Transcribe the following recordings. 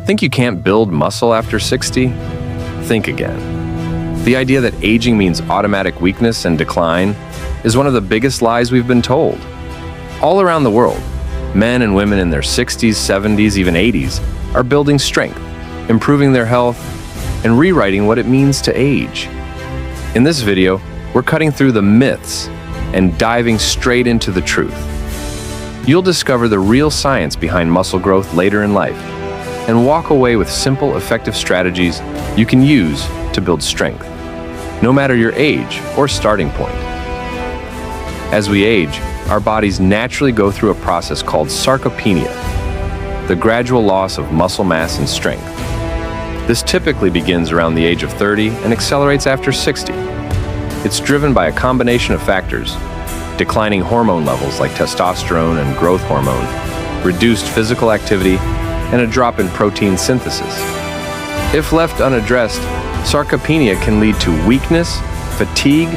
Think you can't build muscle after 60? Think again. The idea that aging means automatic weakness and decline is one of the biggest lies we've been told. All around the world, men and women in their 60s, 70s, even 80s are building strength, improving their health, and rewriting what it means to age. In this video, we're cutting through the myths and diving straight into the truth. You'll discover the real science behind muscle growth later in life and walk away with simple, effective strategies you can use to build strength, no matter your age or starting point. As we age, our bodies naturally go through a process called sarcopenia, the gradual loss of muscle mass and strength. This typically begins around the age of 30 and accelerates after 60. It's driven by a combination of factors: declining hormone levels like testosterone and growth hormone, reduced physical activity, and a drop in protein synthesis. If left unaddressed, sarcopenia can lead to weakness, fatigue,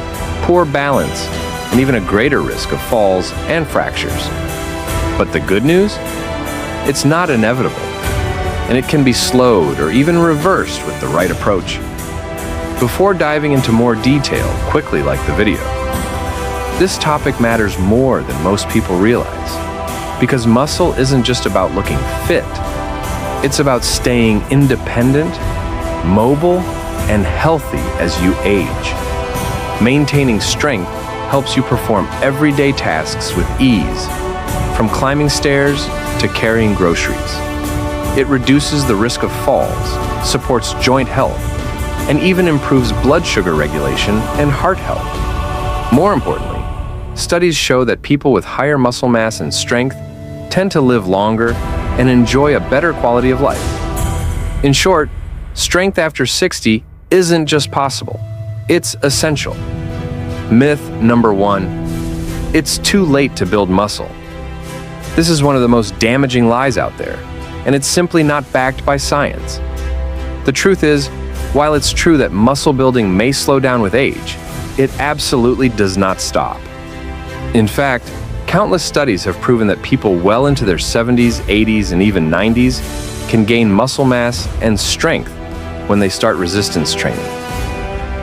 poor balance, and even a greater risk of falls and fractures. But the good news? It's not inevitable, and it can be slowed or even reversed with the right approach. Before diving into more detail, quickly like the video, this topic matters more than most people realize, because muscle isn't just about looking fit. It's about staying independent, mobile, and healthy as you age. Maintaining strength helps you perform everyday tasks with ease, from climbing stairs to carrying groceries. It reduces the risk of falls, supports joint health, and even improves blood sugar regulation and heart health. More importantly, studies show that people with higher muscle mass and strength tend to live longer and enjoy a better quality of life. In short, strength after 60 isn't just possible, it's essential. Myth number 1, it's too late to build muscle. This is one of the most damaging lies out there, and it's simply not backed by science. The truth is, while it's true that muscle building may slow down with age, it absolutely does not stop. In fact, countless studies have proven that people well into their 70s, 80s, and even 90s can gain muscle mass and strength when they start resistance training.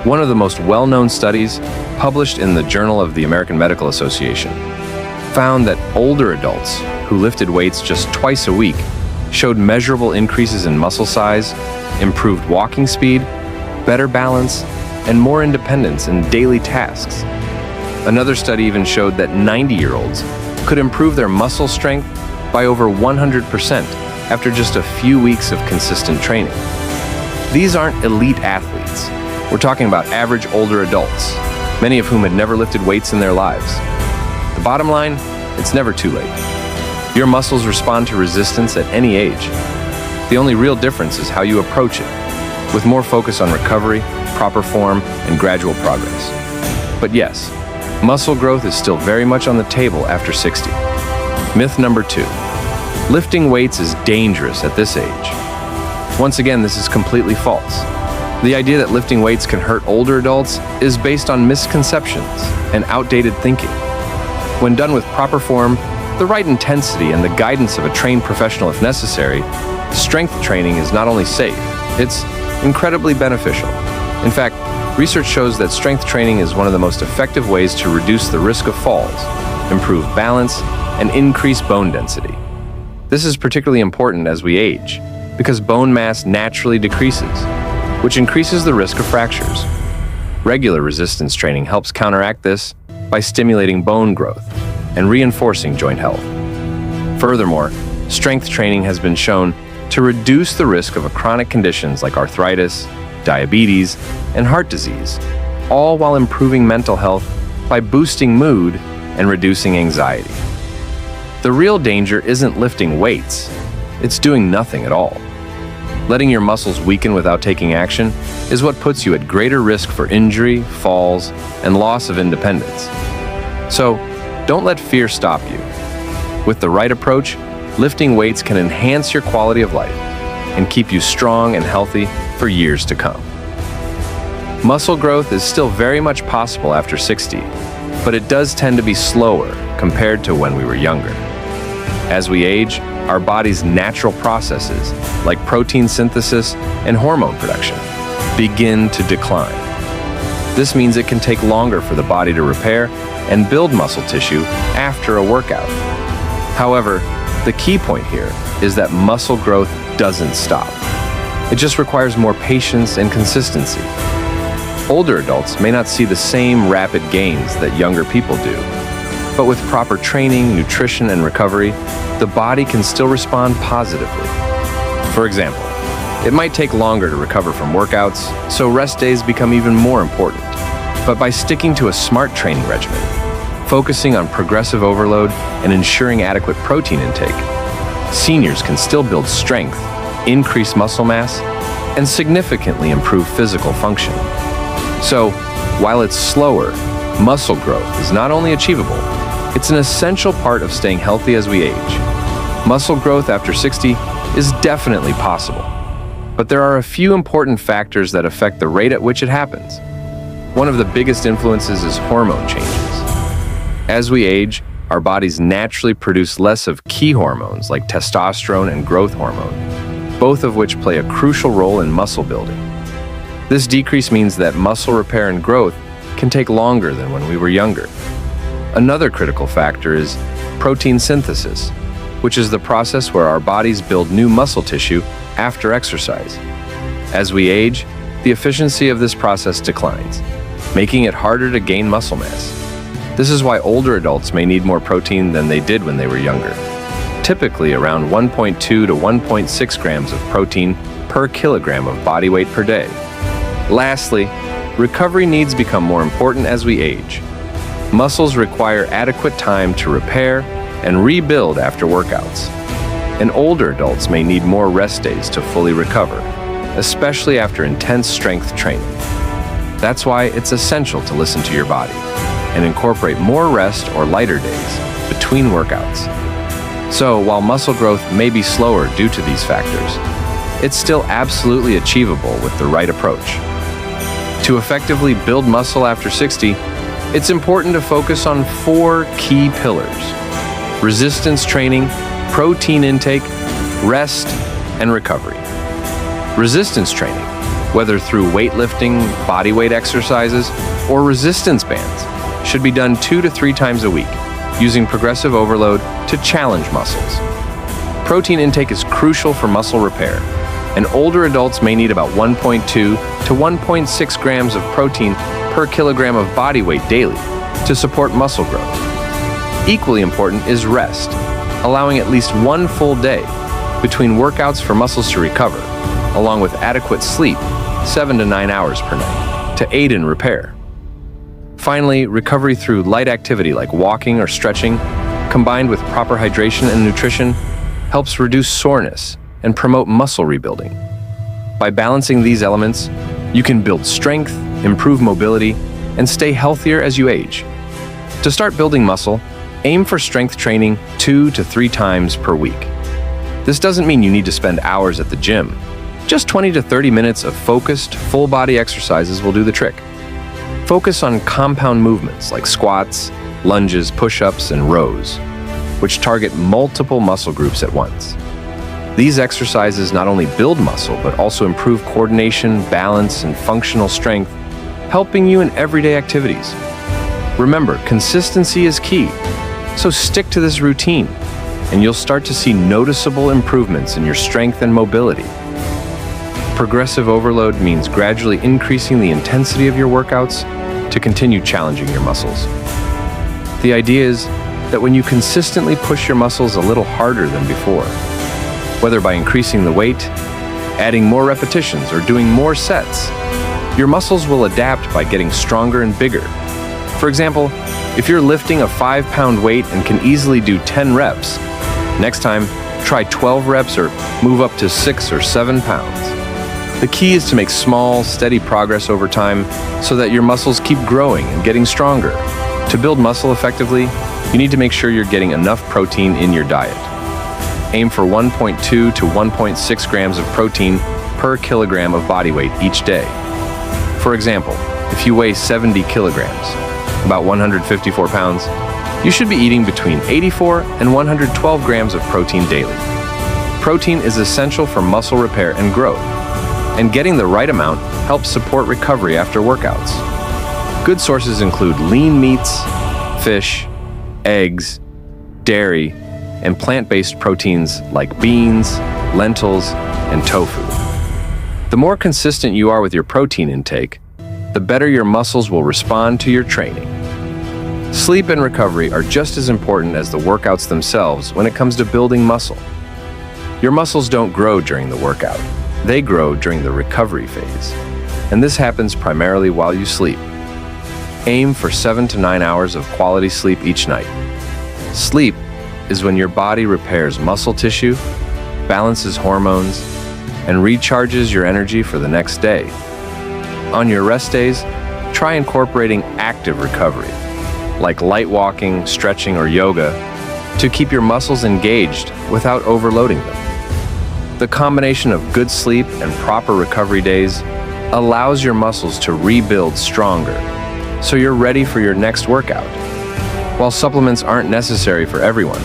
One of the most well-known studies, published in the Journal of the American Medical Association, found that older adults who lifted weights just twice a week showed measurable increases in muscle size, improved walking speed, better balance, and more independence in daily tasks. Another study even showed that 90-year-olds could improve their muscle strength by over 100% after just a few weeks of consistent training. These aren't elite athletes. We're talking about average older adults, many of whom had never lifted weights in their lives. The bottom line, it's never too late. Your muscles respond to resistance at any age. The only real difference is how you approach it, with more focus on recovery, proper form, and gradual progress. But yes, muscle growth is still very much on the table after 60. Myth number 2, lifting weights is dangerous at this age. Once again, this is completely false. The idea that lifting weights can hurt older adults is based on misconceptions and outdated thinking. When done with proper form, the right intensity, and the guidance of a trained professional if necessary, strength training is not only safe, it's incredibly beneficial. In fact, research shows that strength training is one of the most effective ways to reduce the risk of falls, improve balance, and increase bone density. This is particularly important as we age, because bone mass naturally decreases, which increases the risk of fractures. Regular resistance training helps counteract this by stimulating bone growth and reinforcing joint health. Furthermore, strength training has been shown to reduce the risk of chronic conditions like arthritis, diabetes, and heart disease, all while improving mental health by boosting mood and reducing anxiety. The real danger isn't lifting weights, it's doing nothing at all. Letting your muscles weaken without taking action is what puts you at greater risk for injury, falls, and loss of independence. So, don't let fear stop you. With the right approach, lifting weights can enhance your quality of life and keep you strong and healthy for years to come. Muscle growth is still very much possible after 60, but it does tend to be slower compared to when we were younger. As we age, our body's natural processes, like protein synthesis and hormone production, begin to decline. This means it can take longer for the body to repair and build muscle tissue after a workout. However, the key point here is that muscle growth doesn't stop. It just requires more patience and consistency. Older adults may not see the same rapid gains that younger people do, but with proper training, nutrition, and recovery, the body can still respond positively. For example, it might take longer to recover from workouts, so rest days become even more important. But by sticking to a smart training regimen, focusing on progressive overload, and ensuring adequate protein intake, seniors can still build strength, increase muscle mass, and significantly improve physical function. So, while it's slower, muscle growth is not only achievable, it's an essential part of staying healthy as we age. Muscle growth after 60 is definitely possible, but there are a few important factors that affect the rate at which it happens. One of the biggest influences is hormone changes. As we age, our bodies naturally produce less of key hormones like testosterone and growth hormone, both of which play a crucial role in muscle building. This decrease means that muscle repair and growth can take longer than when we were younger. Another critical factor is protein synthesis, which is the process where our bodies build new muscle tissue after exercise. As we age, the efficiency of this process declines, making it harder to gain muscle mass. This is why older adults may need more protein than they did when they were younger, typically around 1.2 to 1.6 grams of protein per kilogram of body weight per day. Lastly, recovery needs become more important as we age. Muscles require adequate time to repair and rebuild after workouts, and older adults may need more rest days to fully recover, especially after intense strength training. That's why it's essential to listen to your body and incorporate more rest or lighter days between workouts. So, while muscle growth may be slower due to these factors, it's still absolutely achievable with the right approach. To effectively build muscle after 60, it's important to focus on 4 key pillars: resistance training, protein intake, rest, and recovery. Resistance training, whether through weightlifting, bodyweight exercises, or resistance bands, should be done 2 to 3 times a week, using progressive overload to challenge muscles. Protein intake is crucial for muscle repair, and older adults may need about 1.2 to 1.6 grams of protein per kilogram of body weight daily to support muscle growth. Equally important is rest, allowing at least 1 full day between workouts for muscles to recover, along with adequate sleep, 7 to 9 hours per night, to aid in repair. Finally, recovery through light activity like walking or stretching, combined with proper hydration and nutrition, helps reduce soreness and promote muscle rebuilding. By balancing these elements, you can build strength, improve mobility, and stay healthier as you age. To start building muscle, aim for strength training 2 to 3 times per week. This doesn't mean you need to spend hours at the gym. Just 20 to 30 minutes of focused, full-body exercises will do the trick. Focus on compound movements like squats, lunges, push-ups, and rows, which target multiple muscle groups at once. These exercises not only build muscle, but also improve coordination, balance, and functional strength, helping you in everyday activities. Remember, consistency is key, so stick to this routine, and you'll start to see noticeable improvements in your strength and mobility. Progressive overload means gradually increasing the intensity of your workouts to continue challenging your muscles. The idea is that when you consistently push your muscles a little harder than before, whether by increasing the weight, adding more repetitions, or doing more sets, your muscles will adapt by getting stronger and bigger. For example, if you're lifting a 5-pound weight and can easily do 10 reps, next time, try 12 reps or move up to 6 or 7 pounds. The key is to make small, steady progress over time so that your muscles keep growing and getting stronger. To build muscle effectively, you need to make sure you're getting enough protein in your diet. Aim for 1.2 to 1.6 grams of protein per kilogram of body weight each day. For example, if you weigh 70 kilograms, about 154 pounds, you should be eating between 84 and 112 grams of protein daily. Protein is essential for muscle repair and growth, and getting the right amount helps support recovery after workouts. Good sources include lean meats, fish, eggs, dairy, and plant-based proteins like beans, lentils, and tofu. The more consistent you are with your protein intake, the better your muscles will respond to your training. Sleep and recovery are just as important as the workouts themselves when it comes to building muscle. Your muscles don't grow during the workout. They grow during the recovery phase, and this happens primarily while you sleep. Aim for 7 to 9 hours of quality sleep each night. Sleep is when your body repairs muscle tissue, balances hormones, and recharges your energy for the next day. On your rest days, try incorporating active recovery, like light walking, stretching, or yoga, to keep your muscles engaged without overloading them. The combination of good sleep and proper recovery days allows your muscles to rebuild stronger, so you're ready for your next workout. While supplements aren't necessary for everyone,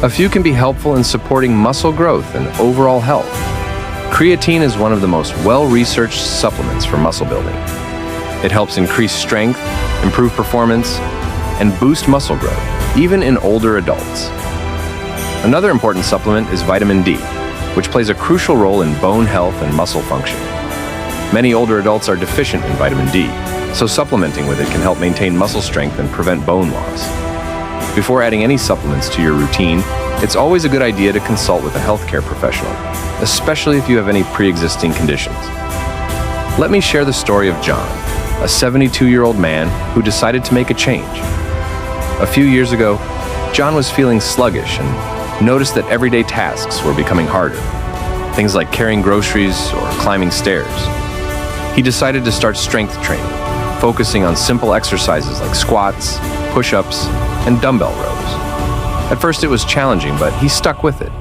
a few can be helpful in supporting muscle growth and overall health. Creatine is one of the most well-researched supplements for muscle building. It helps increase strength, improve performance, and boost muscle growth, even in older adults. Another important supplement is vitamin D, which plays a crucial role in bone health and muscle function. Many older adults are deficient in vitamin D, so supplementing with it can help maintain muscle strength and prevent bone loss. Before adding any supplements to your routine, it's always a good idea to consult with a healthcare professional, especially if you have any pre-existing conditions. Let me share the story of John, a 72-year-old man who decided to make a change. A few years ago, John was feeling sluggish and noticed that everyday tasks were becoming harder, things like carrying groceries or climbing stairs. He decided to start strength training, focusing on simple exercises like squats, push-ups, and dumbbell rows. At first it was challenging, but he stuck with it,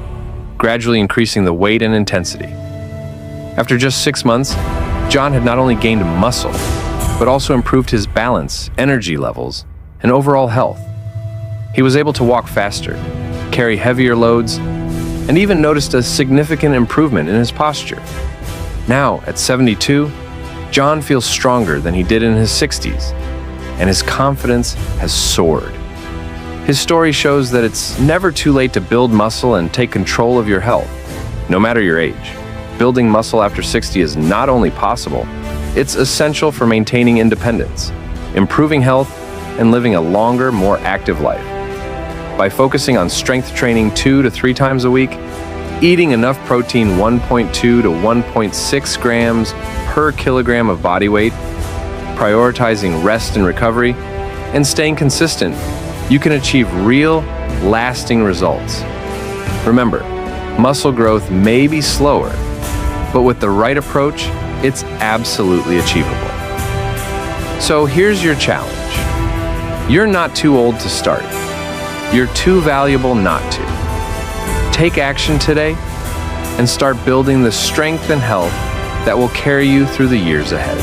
gradually increasing the weight and intensity. After just 6 months, John had not only gained muscle, but also improved his balance, energy levels, and overall health. He was able to walk faster, carry heavier loads, and even noticed a significant improvement in his posture. Now, at 72, John feels stronger than he did in his 60s, and his confidence has soared. His story shows that it's never too late to build muscle and take control of your health, no matter your age. Building muscle after 60 is not only possible, it's essential for maintaining independence, improving health, and living a longer, more active life. By focusing on strength training 2 to 3 times a week, eating enough protein 1.2 to 1.6 grams per kilogram of body weight, prioritizing rest and recovery, and staying consistent, you can achieve real, lasting results. Remember, muscle growth may be slower, but with the right approach, it's absolutely achievable. So here's your challenge. You're not too old to start. You're too valuable not to. Take action today and start building the strength and health that will carry you through the years ahead.